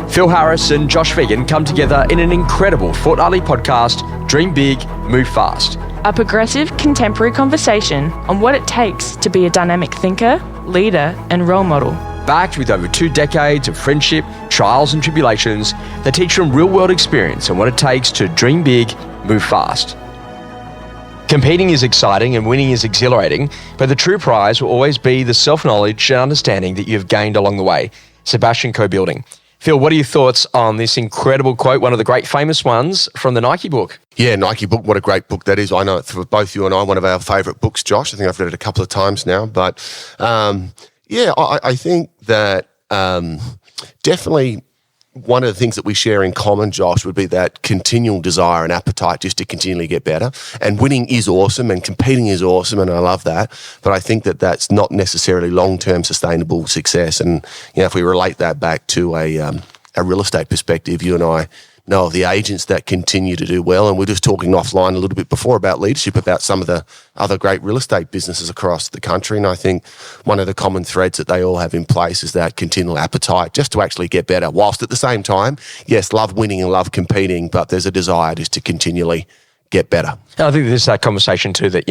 Phil Harris and Josh Phegan come together in an incredible fortnightly podcast, Dream Big, Move Fast. A progressive, contemporary conversation on what it takes to be a dynamic thinker, leader, and role model. Backed with over 2 decades of friendship, trials and tribulations that teach from real-world experience and what it takes to dream big, move fast. Competing is exciting and winning is exhilarating, but the true prize will always be the self-knowledge and understanding that you've gained along the way. Sebastian Co-Building. Phil, what are your thoughts on this incredible quote, one of the great famous ones from the Nike book? Yeah, Nike book, what a great book that is. I know it's for both you and I, one of our favourite books, Josh. I think I've read it a couple of times now. But I think that definitely one of the things that we share in common, Josh, would be that continual desire and appetite just to continually get better. And winning is awesome and competing is awesome, and I love that. But I think that that's not necessarily long-term sustainable success. And, you know, if we relate that back to a real estate perspective, you and I know of the agents that continue to do well. And we're just talking offline a little bit before about leadership, about some of the other great real estate businesses across the country. And I think one of the common threads that they all have in place is that continual appetite just to actually get better, whilst at the same time, yes, love winning and love competing, but there's a desire just to continually get better. And I think there's that conversation too that,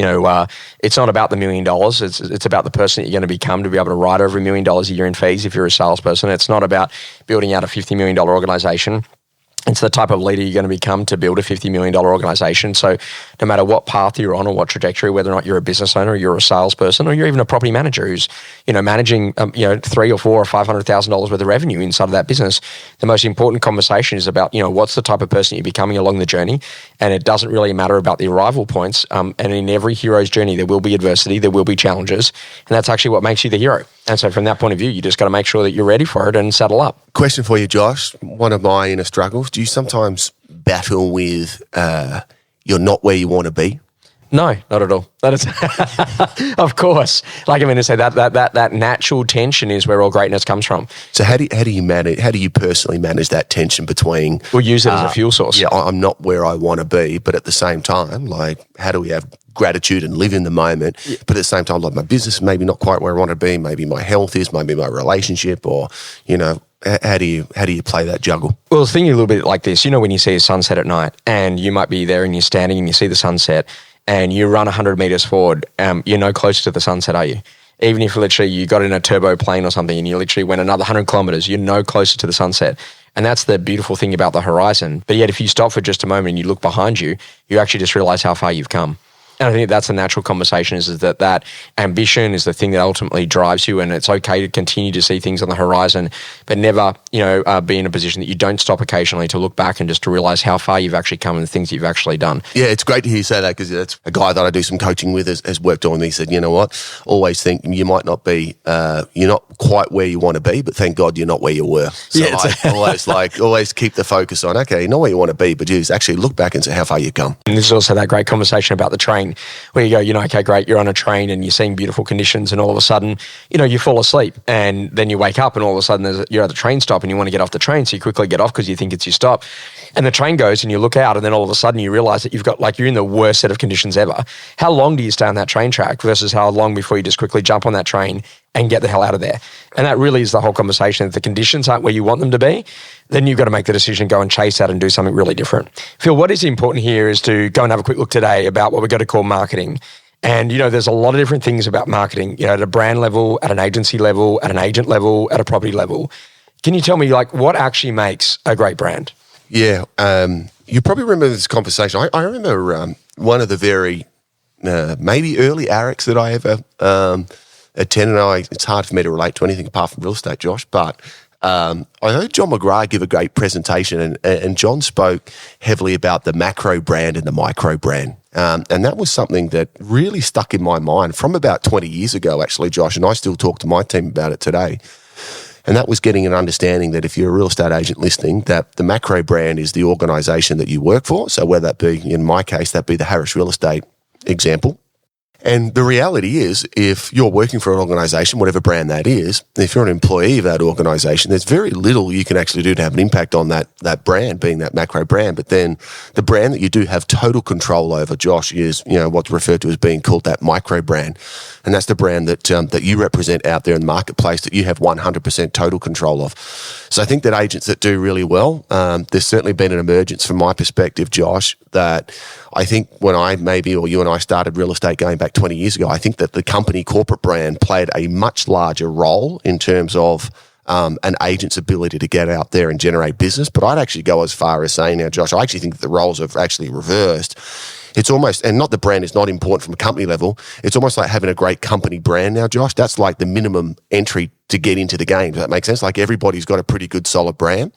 it's not about the $1 million. It's about the person that you're going to become to be able to write over $1 million a year in fees if you're a salesperson. It's not about building out a $50 million organization. It's the type of leader you're going to become to build a $50 million organization. So no matter what path you're on or what trajectory, whether or not you're a business owner or you're a salesperson or you're even a property manager who's, managing, $300,000 or $400,000 or $500,000 worth of revenue inside of that business, the most important conversation is about, what's the type of person you're becoming along the journey. And it doesn't really matter about the arrival points. And in every hero's journey, there will be adversity, there will be challenges. And that's actually what makes you the hero. And so from that point of view, you just got to make sure that you're ready for it and saddle up. Question for you, Josh. One of my inner struggles. Do you sometimes battle with you're not where you want to be? No, not at all. That is, of course. Like I say, that natural tension is where all greatness comes from. So how do you personally manage that tension between? We'll use it as a fuel source. Yeah, I'm not where I want to be, but at the same time, like, how do we have gratitude and live in the moment? Yeah. But at the same time, like, my business is maybe not quite where I want to be. Maybe my health is, maybe my relationship, or how do you play that juggle? Well, thinking a little bit like this, when you see a sunset at night, and you might be there and you're standing and you see the sunset, and you run 100 meters forward, you're no closer to the sunset, are you? Even if literally you got in a turbo plane or something and you literally went another 100 kilometers, you're no closer to the sunset. And that's the beautiful thing about the horizon. But yet if you stop for just a moment and you look behind you, you actually just realize how far you've come. And I think that's a natural conversation is that ambition is the thing that ultimately drives you, and it's okay to continue to see things on the horizon, but never, be in a position that you don't stop occasionally to look back and just to realize how far you've actually come and the things you've actually done. Yeah, it's great to hear you say that, because that's a guy that I do some coaching with has worked on me. He said, you know what, always think you might not be, you're not quite where you want to be, but thank God you're not where you were. So yeah, I always keep the focus on, okay, you're not where you want to be, but just actually look back and see how far you've come. And this is also that great conversation about the train, where you go, okay, great, you're on a train and you're seeing beautiful conditions, and all of a sudden, you fall asleep, and then you wake up and all of a sudden you're at the train stop and you want to get off the train, so you quickly get off because you think it's your stop. And the train goes and you look out and then all of a sudden you realize that you're in the worst set of conditions ever. How long do you stay on that train track versus how long before you just quickly jump on that train and get the hell out of there? And that really is the whole conversation. If the conditions aren't where you want them to be, then you've got to make the decision, go and chase that and do something really different. Phil, what is important here is to go and have a quick look today about what we're going to call marketing. And, there's a lot of different things about marketing, at a brand level, at an agency level, at an agent level, at a property level. Can you tell me, what actually makes a great brand? Yeah. You probably remember this conversation. I remember one of the very maybe early ARECs that I ever attended. It's hard for me to relate to anything apart from real estate, Josh, but I heard John McGrath give a great presentation, and John spoke heavily about the macro brand and the micro brand. And that was something that really stuck in my mind from about 20 years ago, actually, Josh, and I still talk to my team about it today. And that was getting an understanding that if you're a real estate agent listening, that the macro brand is the organisation that you work for. So whether that be, in my case, that be the Harris Real Estate example. And the reality is, if you're working for an organisation, whatever brand that is, if you're an employee of that organisation, there's very little you can actually do to have an impact on that brand, being that macro brand. But then the brand that you do have total control over, Josh, is what's referred to as being called that micro brand, and that's the brand that you represent out there in the marketplace that you have 100% total control of. So I think that agents that do really well, there's certainly been an emergence from my perspective, Josh, that I think when you and I started real estate going back 20 years ago, I think that the company corporate brand played a much larger role in terms of an agent's ability to get out there and generate business. But I'd actually go as far as saying now, Josh, I actually think that the roles have actually reversed. It's almost, and not the brand is not important from a company level, it's almost like having a great company brand now, Josh. That's like the minimum entry to get into the game. Does that make sense? Like everybody's got a pretty good solid brand.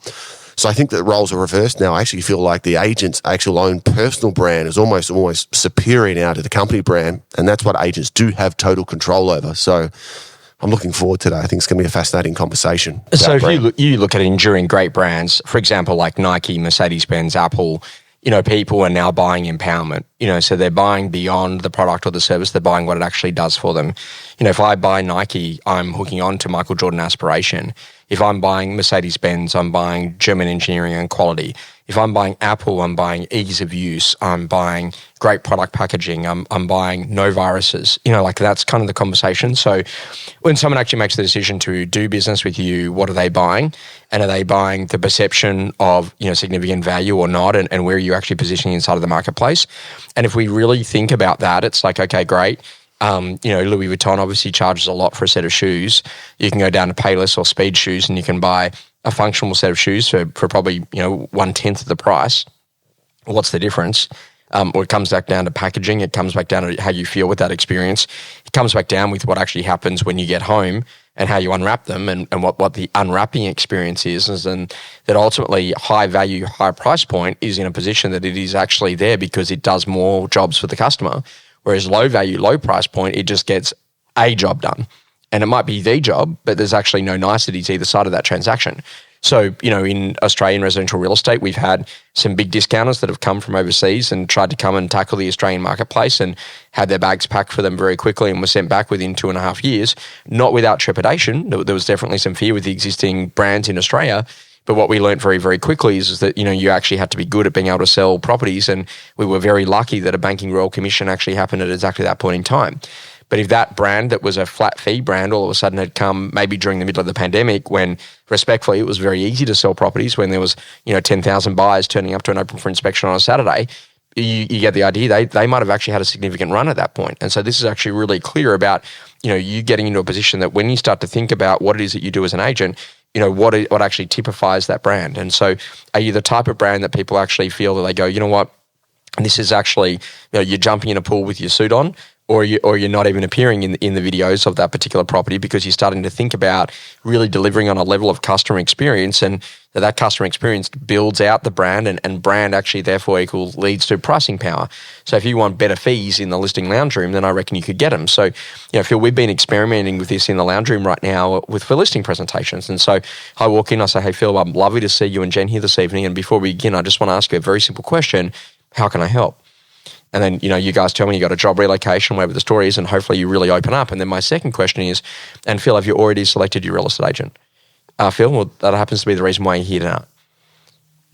So I think that the roles are reversed now. I actually feel like the agent's actual own personal brand is almost superior now to the company brand, and that's what agents do have total control over. So I'm looking forward to that. I think it's going to be a fascinating conversation. So if you look at enduring great brands, for example, like Nike, Mercedes-Benz, Apple, people are now buying empowerment, so they're buying beyond the product or the service, they're buying what it actually does for them. If I buy Nike, I'm hooking on to Michael Jordan aspiration. If I'm buying Mercedes-Benz, I'm buying German engineering and quality. If I'm buying Apple, I'm buying ease of use. I'm buying great product packaging. I'm buying no viruses. That's kind of the conversation. So when someone actually makes the decision to do business with you, what are they buying? And are they buying the perception of, significant value or not? And where are you actually positioning inside of the marketplace? And if we really think about that, it's like, okay, great. Louis Vuitton obviously charges a lot for a set of shoes. You can go down to Payless or Speed Shoes and you can buy a functional set of shoes for probably, 1/10 of the price. What's the difference? Or it comes back down to packaging. It comes back down to how you feel with that experience. It comes back down with what actually happens when you get home and how you unwrap them and what the unwrapping experience is. And that ultimately high value, high price point is in a position that it is actually there because it does more jobs for the customer. Whereas low value, low price point, it just gets a job done. And it might be the job, but there's actually no niceties either side of that transaction. So, in Australian residential real estate, we've had some big discounters that have come from overseas and tried to come and tackle the Australian marketplace and had their bags packed for them very quickly and were sent back within 2.5 years, not without trepidation. There was definitely some fear with the existing brands in Australia. But what we learned very, very quickly is that, you actually had to be good at being able to sell properties. And we were very lucky that a banking royal commission actually happened at exactly that point in time. But if that brand that was a flat fee brand all of a sudden had come maybe during the middle of the pandemic when, respectfully, it was very easy to sell properties when there was, 10,000 buyers turning up to an open for inspection on a Saturday, you get the idea. They might have actually had a significant run at that point. And so this is actually really clear about, you getting into a position that when you start to think about what it is that you do as an agent, what actually typifies that brand. And so are you the type of brand that people actually feel that they go, you know what, this is actually, you're jumping in a pool with your suit on, or you're not even appearing in the videos of that particular property because you're starting to think about really delivering on a level of customer experience, and that customer experience builds out the brand, and brand actually therefore leads to pricing power. So if you want better fees in the listing lounge room, then I reckon you could get them. So, Phil, we've been experimenting with this in the lounge room right now for listing presentations. And so I walk in, I say, hey, Phil, I'm lovely to see you and Jen here this evening. And before we begin, I just want to ask you a very simple question. How can I help? And then, you guys tell me you got a job relocation, whatever the story is, and hopefully you really open up. And then my second question is, and Phil, have you already selected your real estate agent? Phil, well, that happens to be the reason why you're here now.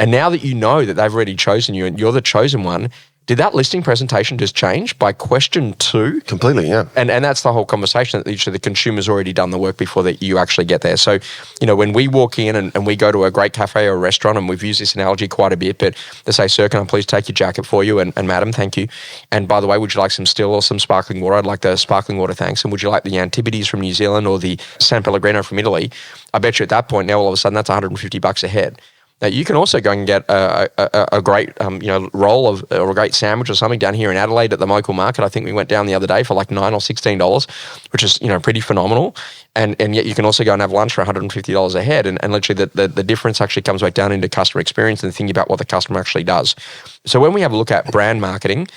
And now that you know that they've already chosen you and you're the chosen one, did that listing presentation just change by question 2? Completely, yeah. And that's the whole conversation, that usually the consumer's already done the work before that you actually get there. So, when we walk in and we go to a great cafe or a restaurant, and we've used this analogy quite a bit, but they say, sir, can I please take your jacket for you? And madam, thank you. And by the way, would you like some still or some sparkling water? I'd like the sparkling water, thanks. And would you like the Antipodes from New Zealand or the San Pellegrino from Italy? I bet you at that point now, all of a sudden, that's $150 a head. Now, you can also go and get a great, roll of or a great sandwich or something down here in Adelaide at the local market. I think we went down the other day for like $9 or $16, which is, pretty phenomenal. And yet you can also go and have lunch for $150 a head. And literally the difference actually comes back down into customer experience and thinking about what the customer actually does. So when we have a look at brand marketing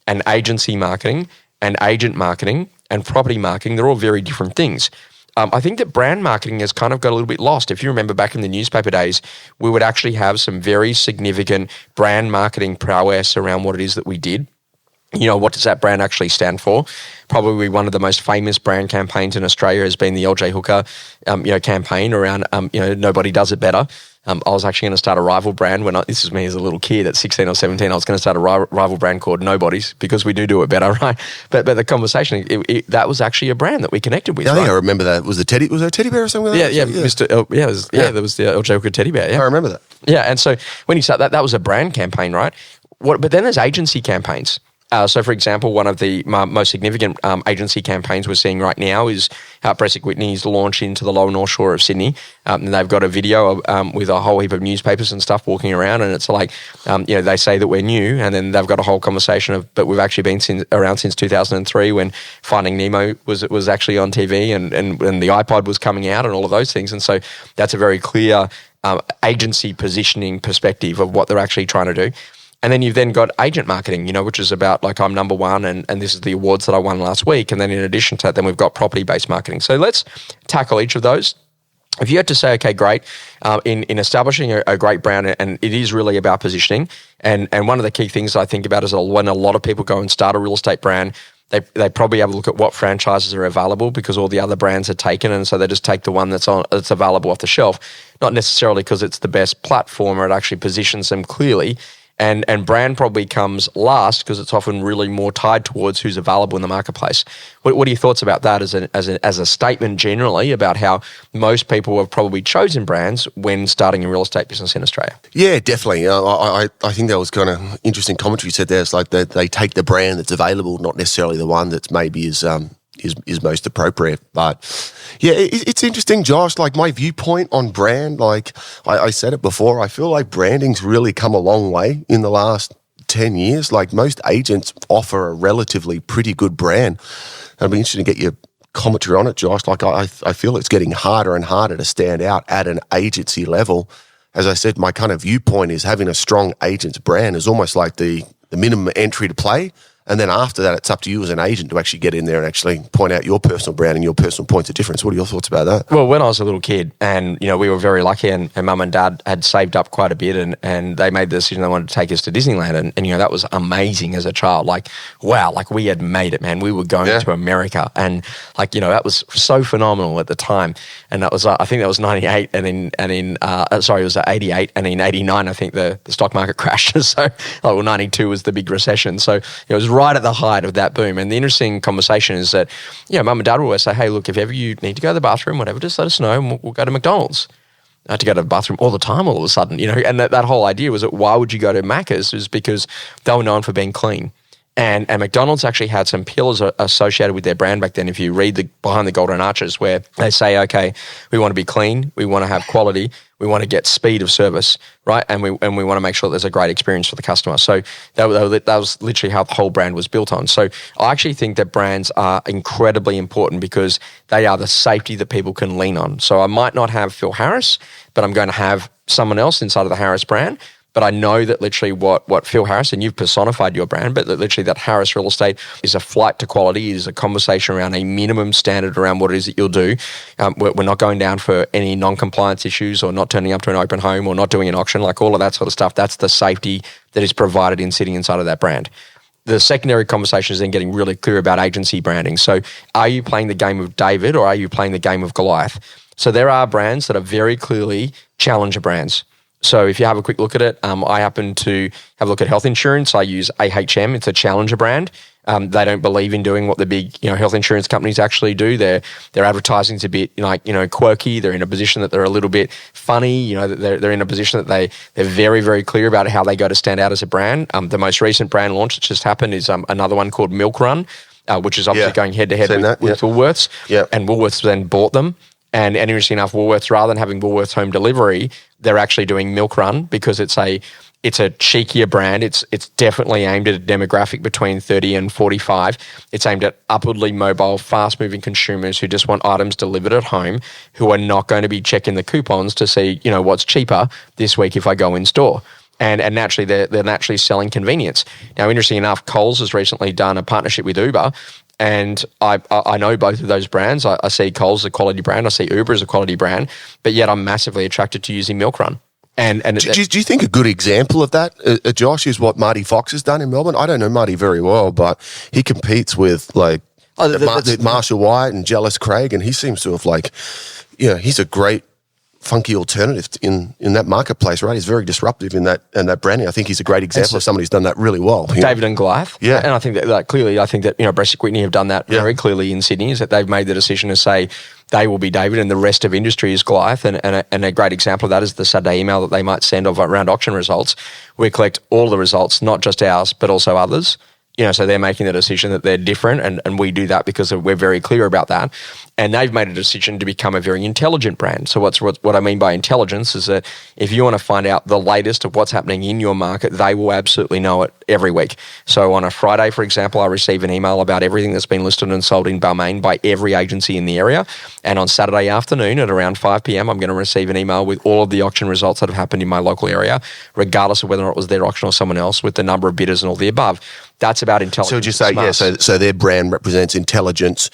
and agency marketing and agent marketing and property marketing, they're all very different things. I think that brand marketing has kind of got a little bit lost. If you remember back in the newspaper days, we would actually have some very significant brand marketing prowess around what it is that we did. What does that brand actually stand for? Probably one of the most famous brand campaigns in Australia has been the LJ Hooker, campaign around, nobody does it better. I was actually going to start a rival brand this is me as a little kid at 16 or 17. I was going to start a rival brand called Nobody's because we do it better, right? But the conversation, that was actually a brand that we connected with. Yeah, I think I remember that. Was there a teddy bear or something? Yeah, there was the LJ Hooker teddy bear. Yeah, I remember that. Yeah, and so when you start that was a brand campaign, right? But then there's agency campaigns. So, for example, one of the most significant agency campaigns we're seeing right now is Bresic Whitney's launch into the lower North Shore of Sydney. And they've got a video with a whole heap of newspapers and stuff walking around, and it's like, they say that we're new, and then they've got a whole conversation but we've actually been around since 2003 when Finding Nemo was actually on TV and the iPod was coming out and all of those things. And so that's a very clear agency positioning perspective of what they're actually trying to do. And then you've then got agent marketing, which is about like I'm number one and this is the awards that I won last week. And then in addition to that, then we've got property-based marketing. So let's tackle each of those. If you had to say, okay, great, in establishing a great brand, and it is really about positioning, and one of the key things I think about is when a lot of people go and start a real estate brand, they probably have a look at what franchises are available because all the other brands are taken, and so they just take the one that's available off the shelf, not necessarily because it's the best platform or it actually positions them clearly. And brand probably comes last because it's often really more tied towards who's available in the marketplace. What are your thoughts about that as a statement generally about how most people have probably chosen brands when starting a real estate business in Australia? Yeah, definitely. I think that was kind of interesting commentary you said there. It's like they take the brand that's available, not necessarily the one that's maybe is most appropriate. But yeah, it's interesting, Josh. Like my viewpoint on brand, like I said it before, I feel like branding's really come a long way in the last 10 years. Like most agents offer a relatively pretty good brand. I'd be interested to get your commentary on it, Josh. Like I feel it's getting harder and harder to stand out at an agency level. As I said, my kind of viewpoint is having a strong agent's brand is almost like the minimum entry to play. And then after that, it's up to you as an agent to actually get in there and actually point out your personal brand and your personal points of difference. What are your thoughts about that? Well, when I was a little kid and, we were very lucky and mum and dad had saved up quite a bit and they made the decision they wanted to take us to Disneyland. And that was amazing as a child. Like, wow, like we had made it, man. We were going to America and that was so phenomenal at the time. And that was, I think that was 98 it was 88. And in 89, I think the stock market crashed. So 92 was the big recession. So it was right at the height of that boom. And the interesting conversation is that, mum and dad will always say, hey, look, if ever you need to go to the bathroom, whatever, just let us know and we'll go to McDonald's. I had to go to the bathroom all the time all of a sudden, and that whole idea was that why would you go to Macca's is because they were known for being clean. And McDonald's actually had some pillars associated with their brand back then. If you read Behind the Golden Arches, where they say, okay, we want to be clean, we want to have quality, we want to get speed of service, right? And we want to make sure there's a great experience for the customer. So that was literally how the whole brand was built on. So I actually think that brands are incredibly important because they are the safety that people can lean on. So I might not have Phil Harris, but I'm going to have someone else inside of the Harris brand. But I know that literally what Phil Harris, and you've personified your brand, but that literally that Harris Real Estate is a flight to quality, is a conversation around a minimum standard around what it is that you'll do. We're not going down for any non-compliance issues or not turning up to an open home or not doing an auction, like all of that sort of stuff. That's the safety that is provided in sitting inside of that brand. The secondary conversation is then getting really clear about agency branding. So are you playing the game of David or are you playing the game of Goliath? So there are brands that are very clearly challenger brands. So if you have a quick look at it, I happen to have a look at health insurance. I use AHM. It's a challenger brand. They don't believe in doing what the big, health insurance companies actually do. Their advertising's a bit quirky. They're in a position that they're a little bit funny. They're in a position that they're very, very clear about how they go to stand out as a brand. The most recent brand launch that just happened is another one called Milk Run, which is obviously going head to head with Woolworths. Yeah. And Woolworths then bought them. And interesting enough, Woolworths, rather than having Woolworths home delivery, they're actually doing Milk Run because it's a cheekier brand. It's definitely aimed at a demographic between 30 and 45. It's aimed at upwardly mobile, fast-moving consumers who just want items delivered at home, who are not going to be checking the coupons to see, what's cheaper this week if I go in store. And naturally, they're naturally selling convenience. Now, interesting enough, Coles has recently done a partnership with Uber. And I know both of those brands. I see Coles as a quality brand. I see Uber as a quality brand. But yet I'm massively attracted to using Milk Run. And do you think a good example of that, Josh, is what Marty Fox has done in Melbourne? I don't know Marty very well, but he competes with Marshall White and Jealous Craig, and he seems to have he's a great funky alternative in that marketplace, right? He's very disruptive in that branding. I think he's a great example of somebody who's done that really well. David and Goliath. Yeah. And I think that clearly, Bressic Whitney have done that very clearly in Sydney, is that they've made the decision to say they will be David and the rest of industry is Goliath. And a great example of that is the Saturday email that they might send around auction results. We collect all the results, not just ours, but also others. So they're making the decision that they're different, and we do that because we're very clear about that. And they've made a decision to become a very intelligent brand. So what I mean by intelligence is that if you want to find out the latest of what's happening in your market, they will absolutely know it every week. So on a Friday, for example, I receive an email about everything that's been listed and sold in Balmain by every agency in the area. And on Saturday afternoon at around 5 p.m, I'm going to receive an email with all of the auction results that have happened in my local area, regardless of whether it was their auction or someone else, with the number of bidders and all the above. That's about intelligence. So would you say, so their brand represents intelligence,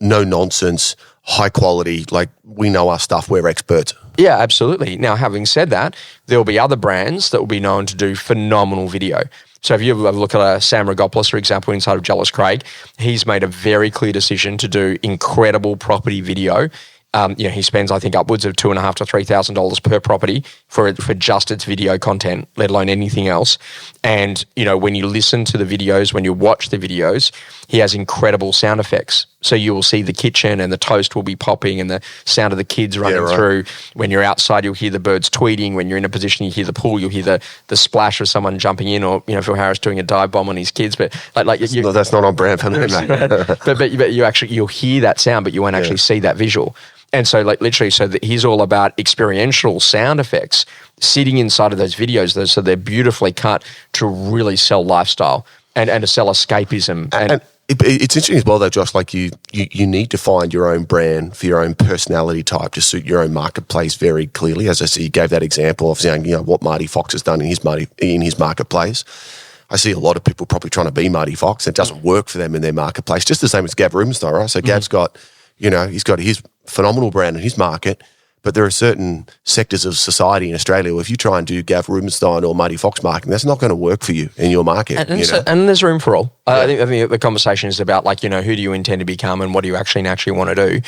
no nonsense, high quality, like we know our stuff, we're experts. Yeah, absolutely. Now, having said that, there will be other brands that will be known to do phenomenal video. So if you have a look at Sam Rogopoulos, for example, inside of Jealous Craig, he's made a very clear decision to do incredible property video. He spends, I think, upwards of $2,500 to $3,000 per property for just its video content, let alone anything else. And, when you listen to the videos, when you watch the videos, he has incredible sound effects. So you will see the kitchen and the toast will be popping and the sound of the kids running through. When you're outside, you'll hear the birds tweeting. When you're in a position, you hear the pool, you'll hear the splash of someone jumping in, or, Phil Harris doing a dive bomb on his kids. But no, that's not on brand for me, mate. but you'll hear that sound, but you won't actually see that visual. And so literally, he's all about experiential sound effects sitting inside of those videos, so they're beautifully cut to really sell lifestyle and to sell escapism. And it's interesting as well, though, Josh, like you need to find your own brand for your own personality type to suit your own marketplace very clearly. As I see, you gave that example of saying, what Marty Fox has done in his marketplace. I see a lot of people probably trying to be Marty Fox. It doesn't work for them in their marketplace, just the same as Gav Rubenstein, right? So Gav's got, he's got his phenomenal brand in his market, but there are certain sectors of society in Australia where if you try and do Gav Rubenstein or Marty Fox marketing, that's not going to work for you in your market. And there's room for all. I think the conversation is about who do you intend to become and what do you actually naturally want to do.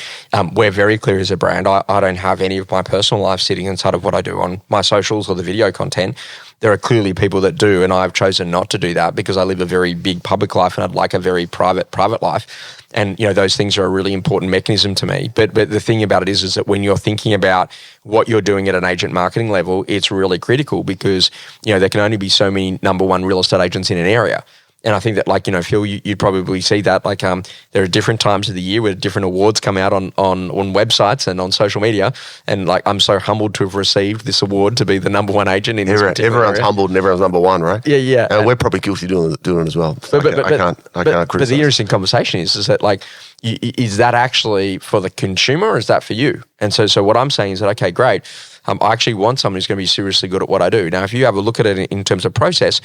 We're very clear as a brand. I don't have any of my personal life sitting inside of what I do on my socials or the video content. There are clearly people that do, and I've chosen not to do that because I live a very big public life and I'd like a very private life. And, those things are a really important mechanism to me. But the thing about it is that when you're thinking about what you're doing at an agent marketing level, it's really critical because, there can only be so many number one real estate agents in an area. And I think that, Phil, you'd probably see that, there are different times of the year where different awards come out on websites and on social media. And, I'm so humbled to have received this award to be the number one agent in this particular Everyone's area. Humbled and everyone's number one, right? Yeah. And we're probably guilty doing it as well. I can't criticize. But the interesting conversation is that, is that actually for the consumer or is that for you? And so what I'm saying is that, okay, great. I actually want someone who's going to be seriously good at what I do. Now, if you have a look at it in terms of process,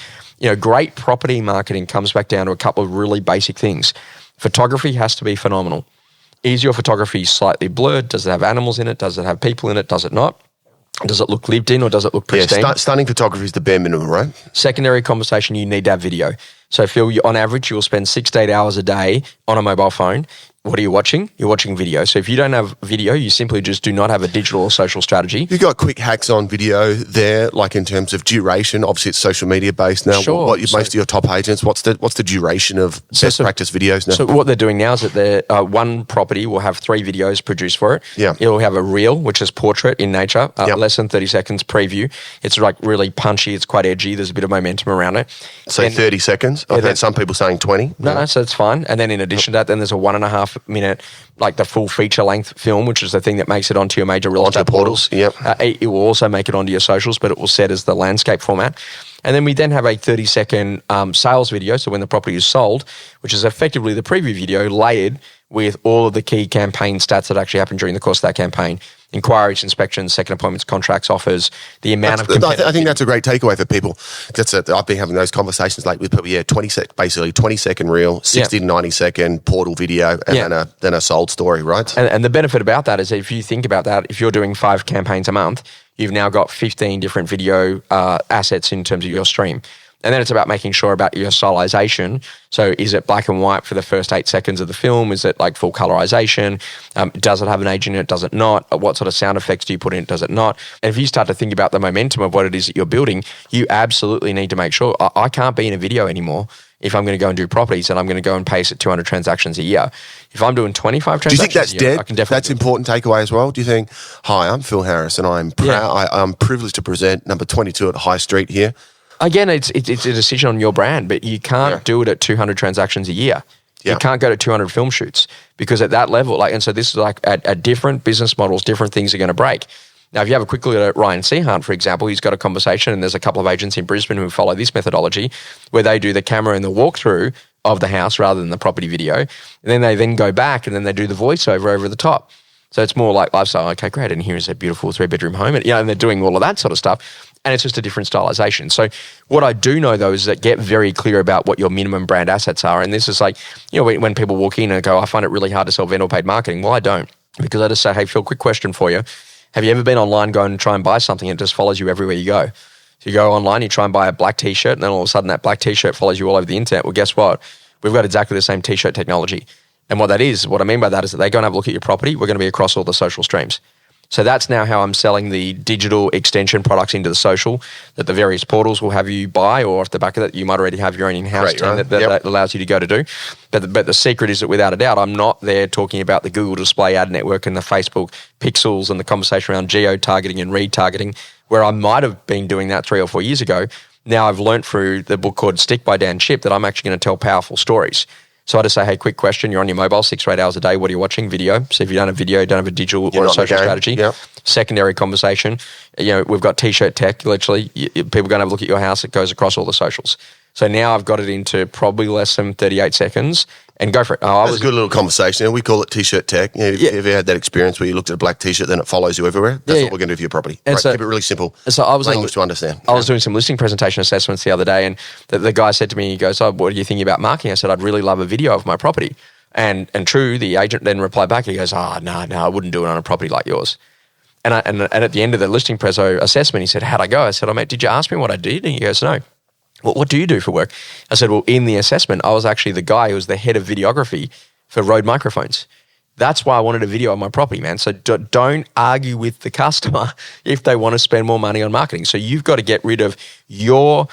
great property marketing comes back down to a couple of really basic things. Photography has to be phenomenal. Is your photography slightly blurred? Does it have animals in it? Does it have people in it? Does it not? Does it look lived in or does it look pristine? Yeah, stunning photography is the bare minimum, right? Secondary conversation, you need to have video. So, Phil, on average, you'll spend 6 to 8 hours a day on a mobile phone. What are you watching? You're watching video. So if you don't have video, you simply just do not have a digital or social strategy. You got quick hacks on video there, in terms of duration. Obviously, it's social media based now. Sure. Most of your top agents, what's the duration of best practice videos now? So what they're doing now is that one property will have 3 videos produced for it. Yeah. It'll have a reel, which is portrait in nature, less than 30 seconds preview. It's really punchy. It's quite edgy. There's a bit of momentum around it. So 30 seconds? I've heard some people saying 20. No, so it's fine. And then in addition to that, then there's a 1.5 minute, the full feature length film, which is the thing that makes it onto your major real estate portals. Yep. It will also make it onto your socials, but it will set as the landscape format. And then we then have a 30-second sales video, so when the property is sold, which is effectively the preview video layered with all of the key campaign stats that actually happened during the course of that campaign, inquiries, inspections, second appointments, contracts, offers, the amount of I think that's a great takeaway for people. I've been having those conversations with people. Yeah, 20-second reel, 60 to 90-second portal video, and then a sold story, right? And the benefit about that is if you think about that, if you're doing 5 campaigns a month, you've now got 15 different video assets in terms of your stream. And then it's about making sure about your stylization. So is it black and white for the first 8 seconds of the film? Is it like full colorization? Does it have an age in it? Does it not? What sort of sound effects do you put in it? Does it not? And if you start to think about the momentum of what it is that you're building, you absolutely need to make sure, I can't be in a video anymore if I'm going to go and do properties and I'm going to go and pace at 200 transactions a year. If I'm doing 25 transactions do you think that's a year, dead? I can definitely that's important takeaway as well. Do you think, hi, I'm Phil Harris and I'm proud, I'm privileged to present number 22 at High Street here. Again, it's a decision on your brand, but you can't do it at 200 transactions a year. Yeah. You can't go to 200 film shoots because at that level, and so this is at different business models, different things are going to break. Now, if you have a quick look at Ryan Seahant, for example, he's got a conversation, and there's a couple of agents in Brisbane who follow this methodology where they do the camera and the walkthrough of the house rather than the property video. And then they go back and then they do the voiceover over the top. So it's more like lifestyle. Okay, great. And here's a beautiful 3-bedroom home. And, and they're doing all of that sort of stuff. And it's just a different stylization. So what I do know, though, is that get very clear about what your minimum brand assets are. And this is like, when people walk in and go, I find it really hard to sell vendor paid marketing. Well, I don't. Because I just say, hey, Phil, quick question for you. Have you ever been online, go and try and buy something and it just follows you everywhere you go? So you go online, you try and buy a black T-shirt, and then all of a sudden that black T-shirt follows you all over the internet. Well, guess what? We've got exactly the same T-shirt technology. And what I mean by that is that they go and have a look at your property. We're going to be across all the social streams. So that's now how I'm selling the digital extension products into the social that the various portals will have you buy, or off the back of that, you might already have your own in-house team that allows you to go to do. But the secret is that without a doubt, I'm not there talking about the Google Display Ad Network and the Facebook pixels and the conversation around geo-targeting and retargeting, where I might have been doing that 3 or 4 years ago. Now I've learned through the book called Stick by Dan Chip that I'm actually going to tell powerful stories. So I just say, hey, quick question. You're on your mobile 6 or 8 hours a day. What are you watching? Video. So if you don't have video, you don't have a digital or a social strategy. Yep. Secondary conversation. We've got T-shirt tech. Literally, people are going to have a look at your house. It goes across all the socials. So now I've got it into probably less than 38 seconds and go for it. That's a good little conversation. We call it T-shirt tech. Have you ever had that experience where you looked at a black T-shirt, then it follows you everywhere? That's what we're going to do for your property. Right, keep it really simple. So language to understand. I was doing some listing presentation assessments the other day, and the guy said to me, he goes, what are you thinking about marketing? I said, I'd really love a video of my property. And true, the agent then replied back, he goes, no, I wouldn't do it on a property like yours. And at the end of the listing preso assessment, he said, how'd I go? I said, mate, did you ask me what I did? And he goes, no. Well, what do you do for work? I said, well, in the assessment, I was actually the guy who was the head of videography for Rode microphones. That's why I wanted a video of my property, man. So don't argue with the customer if they want to spend more money on marketing. So you've got to get rid of your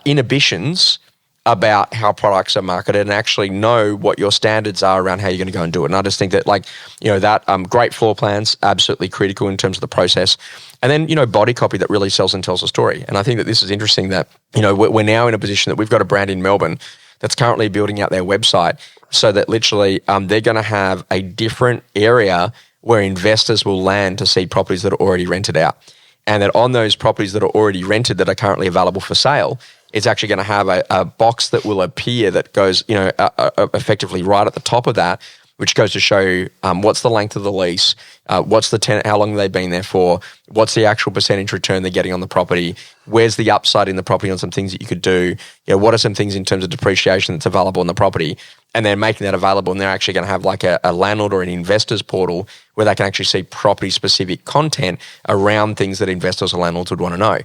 inhibitions about how products are marketed and actually know what your standards are around how you're going to go and do it. And I just think that great floor plans, absolutely critical in terms of the process. And then, body copy that really sells and tells a story. And I think that this is interesting that, we're now in a position that we've got a brand in Melbourne that's currently building out their website so that literally they're going to have a different area where investors will land to see properties that are already rented out. And that on those properties that are already rented that are currently available for sale, it's actually going to have a box that will appear that goes, effectively right at the top of that, which goes to show what's the length of the lease, what's the tenant, how long they've been there for, what's the actual percentage return they're getting on the property, where's the upside in the property on some things that you could do, what are some things in terms of depreciation that's available in the property, and then making that available. And they're actually going to have like a landlord or an investor's portal where they can actually see property-specific content around things that investors or landlords would want to know.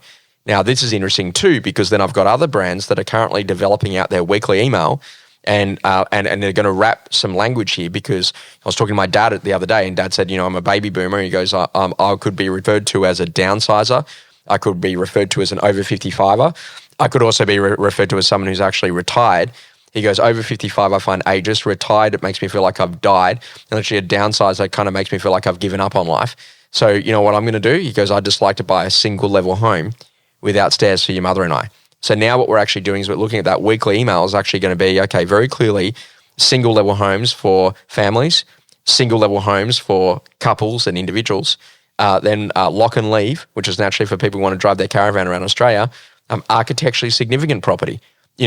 Now, this is interesting too, because then I've got other brands that are currently developing out their weekly email and they're going to wrap some language here, because I was talking to my dad the other day and Dad said, I'm a baby boomer. He goes, I could be referred to as a downsizer. I could be referred to as an over 55er. I could also be referred to as someone who's actually retired. He goes, over 55, I find ageist. Retired, it makes me feel like I've died. And actually a downsizer kind of makes me feel like I've given up on life. So you know what I'm going to do? He goes, I'd just like to buy a single level home without stairs for your mother and I. So now what we're actually doing is we're looking at that weekly email is actually going to be, okay, very clearly, single level homes for families, single level homes for couples and individuals, then lock and leave, which is naturally for people who want to drive their caravan around Australia, architecturally significant property.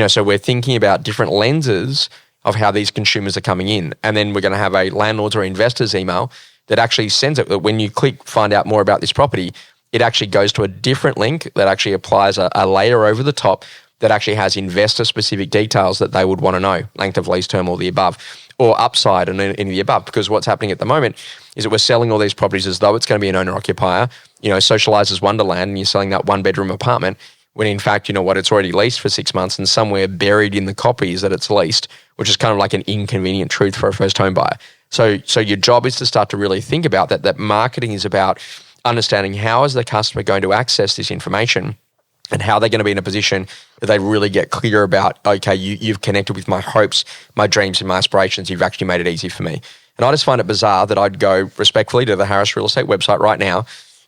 So we're thinking about different lenses of how these consumers are coming in. And then we're going to have a landlords or investors email that actually sends it, that when you click find out more about this property, it actually goes to a different link that actually applies a layer over the top that actually has investor-specific details that they would want to know, length of lease term or the above, or upside and any of the above. Because what's happening at the moment is that we're selling all these properties as though it's going to be an owner-occupier, socializes Wonderland, and you're selling that one-bedroom apartment, when in fact, you know what, it's already leased for 6 months, and somewhere buried in the copy is that it's leased, which is kind of like an inconvenient truth for a first home buyer. So your job is to start to really think about that marketing is about understanding how is the customer going to access this information, and how they're going to be in a position that they really get clear about, okay, you've connected with my hopes, my dreams and my aspirations. You've actually made it easy for me. And I just find it bizarre that I'd go respectfully to the Harris Real Estate website right now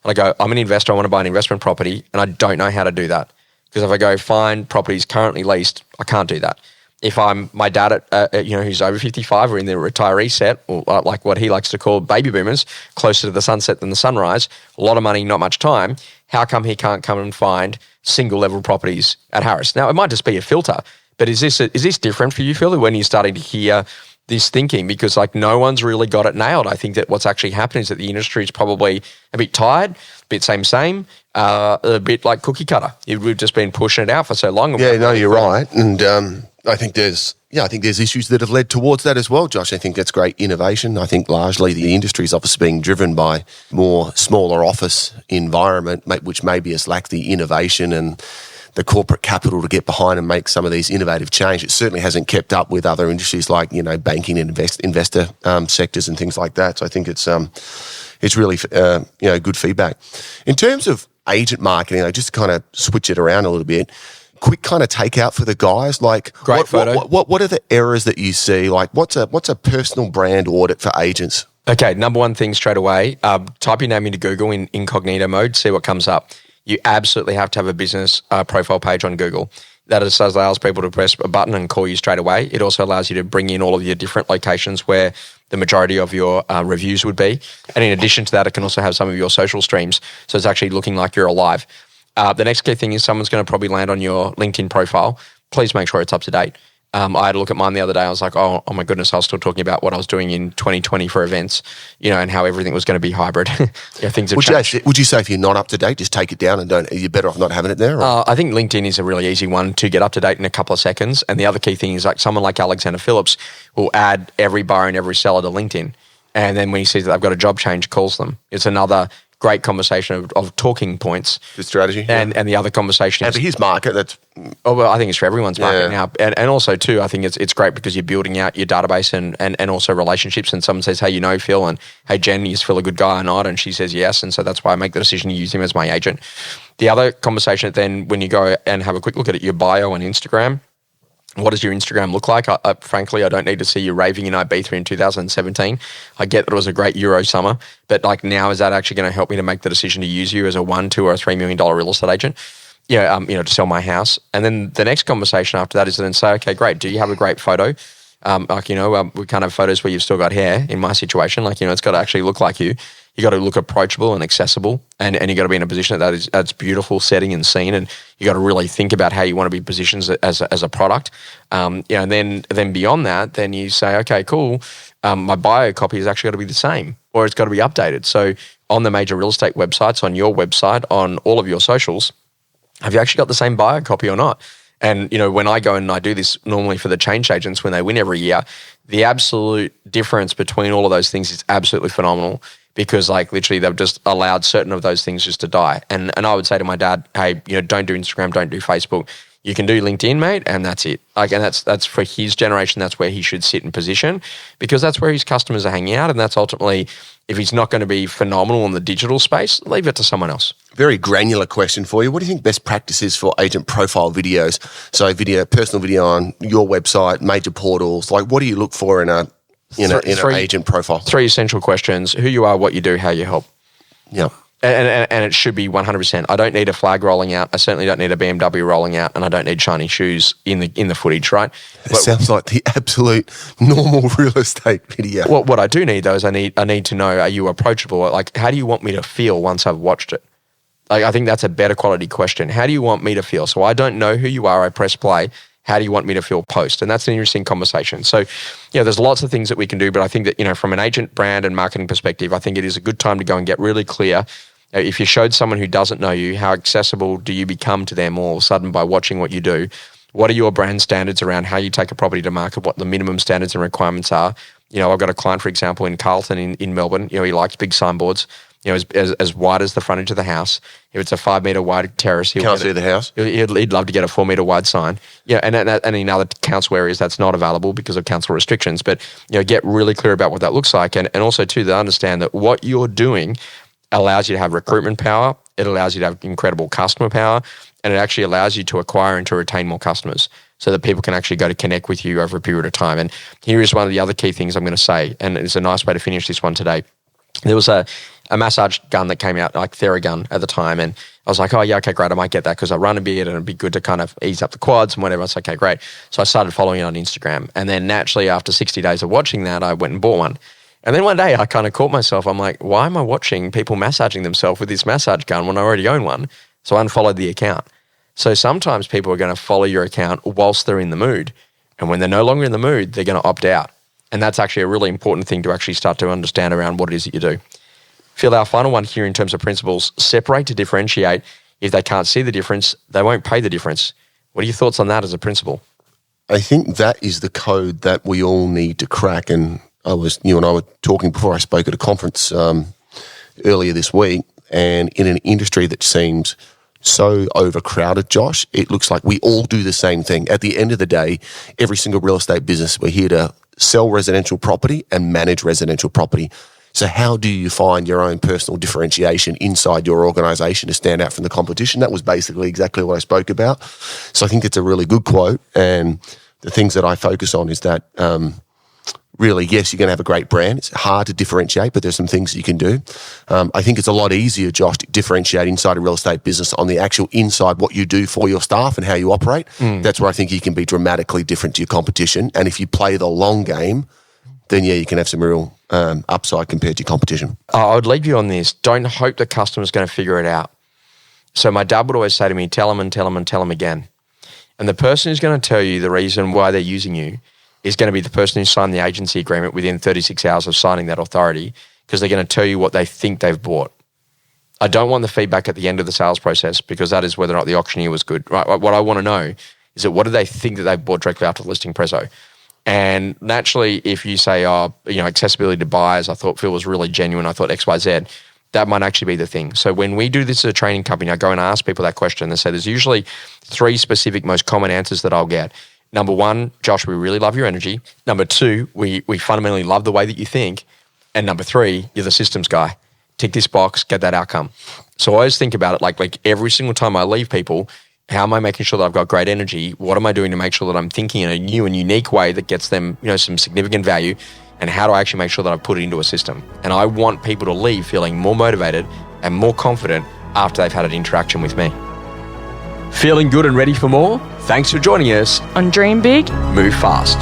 and I go, I'm an investor, I want to buy an investment property, and I don't know how to do that. Because if I go find properties currently leased, I can't do that. If I'm my dad, who's over 55 or in the retiree set, or like what he likes to call baby boomers, closer to the sunset than the sunrise, a lot of money, not much time, how come he can't come and find single level properties at Harris? Now, it might just be a filter, but is this different for you, Phil, when you're starting to hear this thinking? Because like no one's really got it nailed. I think that what's actually happening is that the industry is probably a bit tired, a bit same, a bit like cookie cutter. We've just been pushing it out for so long. Yeah, no, you're right. And I think there's issues that have led towards that as well, Josh. I think that's great innovation. I think largely the industry is obviously being driven by more smaller office environment, which maybe has lacked the innovation and the corporate capital to get behind and make some of these innovative change. It certainly hasn't kept up with other industries like, banking and investor sectors and things like that. So I think it's really, good feedback. In terms of agent marketing, I just kind of switch it around a little bit. Quick kind of takeout for the guys. Like, great photo. What are the errors that you see? Like, what's a personal brand audit for agents? Okay, number one thing straight away, type your name into Google in incognito mode, see what comes up. You absolutely have to have a business profile page on Google. That allows people to press a button and call you straight away. It also allows you to bring in all of your different locations where the majority of your reviews would be. And in addition to that, it can also have some of your social streams. So it's actually looking like you're alive. The next key thing is someone's going to probably land on your LinkedIn profile. Please make sure it's up to date. I had a look at mine the other day. I was like, oh my goodness, I was still talking about what I was doing in 2020 for events, and how everything was going to be hybrid. Things have changed. Would you say if you're not up to date, just take it down and you're better off not having it there? I think LinkedIn is a really easy one to get up to date in a couple of seconds. And the other key thing is like someone like Alexander Phillips will add every buyer and every seller to LinkedIn. And then when he sees that they've got a job change, calls them. It's another great conversation of talking points. Good strategy. And the other conversation is... And for his market, that's... Oh, well, I think it's for everyone's market now. And also, too, I think it's great because you're building out your database and also relationships. And someone says, hey, Phil, and hey, Jen, is Phil a good guy or not? And she says yes. And so that's why I make the decision to use him as my agent. The other conversation then, when you go and have a quick look at it, your bio on Instagram, what does your Instagram look like? Frankly, I don't need to see you raving in Ibiza in 2017. I get that it was a great Euro summer, but like now, is that actually going to help me to make the decision to use you as a $1, $2, or $3 million real estate agent? To sell my house. And then the next conversation after that is to then say, okay, great. Do you have a great photo? We can't have photos where you've still got hair in my situation. It's got to actually look like you. You got to look approachable and accessible, and you got to be in a position that's beautiful setting and scene, and you got to really think about how you want to be positioned as a product. And then beyond that, then you say, okay, cool. My bio copy has actually got to be the same, or it's got to be updated. So on the major real estate websites, on your website, on all of your socials, have you actually got the same bio copy or not? And, when I go and I do this normally for the change agents when they win every year, the absolute difference between all of those things is absolutely phenomenal, because literally they've just allowed certain of those things just to die. And I would say to my dad, hey, don't do Instagram, don't do Facebook. You can do LinkedIn, mate, and that's it. And that's for his generation, that's where he should sit in position, because that's where his customers are hanging out. And that's ultimately, if he's not going to be phenomenal in the digital space, leave it to someone else. Very granular question for you. What do you think best practice is for agent profile videos? So personal video on your website, major portals. What do you look for in an agent profile? 3 essential questions: who you are, what you do, how you help. Yeah. And it should be 100%. I don't need a flag rolling out. I certainly don't need a BMW rolling out, and I don't need shiny shoes in the footage, right? It sounds like the absolute normal real estate video. What I do need though is I need to know, are you approachable? How do you want me to feel once I've watched it? I think that's a better quality question. How do you want me to feel? So I don't know who you are. I press play. How do you want me to feel post? And that's an interesting conversation. So, there's lots of things that we can do, but I think that, from an agent, brand, and marketing perspective, I think it is a good time to go and get really clear. If you showed someone who doesn't know you, how accessible do you become to them all of a sudden by watching what you do? What are your brand standards around how you take a property to market, what the minimum standards and requirements are? I've got a client, for example, in Carlton in Melbourne. He likes big signboards, as wide as the frontage of the house. If it's a 5 metre wide terrace, can't see the house. He'd love to get a 4 metre wide sign. And in other council areas, that's not available because of council restrictions. But get really clear about what that looks like, and also too, to understand that what you're doing allows you to have recruitment power. It allows you to have incredible customer power, and it actually allows you to acquire and to retain more customers, so that people can actually go to connect with you over a period of time. And here is one of the other key things I'm going to say, and it's a nice way to finish this one today. There was a massage gun that came out, like Phegan at the time, and I was like, oh yeah, okay, great, I might get that because I run a bit and it'd be good to kind of ease up the quads and whatever. It's okay, great. So I started following it on Instagram, and then naturally after 60 days of watching that, I went and bought one. And then one day I kind of caught myself, I'm like, why am I watching people massaging themselves with this massage gun when I already own one? So I unfollowed the account. So sometimes people are going to follow your account whilst they're in the mood. And when they're no longer in the mood, they're going to opt out. And that's actually a really important thing to actually start to understand around what it is that you do. Phil, our final one here in terms of principles, separate to differentiate. If they can't see the difference, they won't pay the difference. What are your thoughts on that as a principle? I think that is the code that we all need to crack. And you and I were talking before I spoke at a conference earlier this week, and in an industry that seems so overcrowded, Josh, it looks like we all do the same thing. At the end of the day, every single real estate business, we're here to sell residential property and manage residential property. So how do you find your own personal differentiation inside your organisation to stand out from the competition? That was basically exactly what I spoke about. So I think it's a really good quote, and the things that I focus on is that really, yes, you're going to have a great brand. It's hard to differentiate, but there's some things you can do. I think it's a lot easier, Josh, to differentiate inside a real estate business on the actual inside, what you do for your staff and how you operate. That's where I think you can be dramatically different to your competition. And if you play the long game, then yeah, you can have some real upside compared to your competition. I would leave you on this. Don't hope the customer's going to figure it out. So my dad would always say to me, tell them and tell them and tell them again. And the person who's going to tell you the reason why they're using you is going to be the person who signed the agency agreement within 36 hours of signing that authority, because they're going to tell you what they think they've bought. I don't want the feedback at the end of the sales process, because that is whether or not the auctioneer was good. Right? What I want to know is that what do they think that they've bought directly after the listing prezzo? And naturally, if you say, accessibility to buyers, I thought Phil was really genuine, I thought XYZ, that might actually be the thing. So when we do this as a training company, I go and ask people that question. They say there's usually 3 specific most common answers that I'll get. Number 1, Josh, we really love your energy. Number 2, we fundamentally love the way that you think. And number 3, you're the systems guy. Tick this box, get that outcome. So I always think about it like every single time I leave people, how am I making sure that I've got great energy? What am I doing to make sure that I'm thinking in a new and unique way that gets them, some significant value? And how do I actually make sure that I put it into a system? And I want people to leave feeling more motivated and more confident after they've had an interaction with me. Feeling good and ready for more? Thanks for joining us On Dream Big, Move Fast.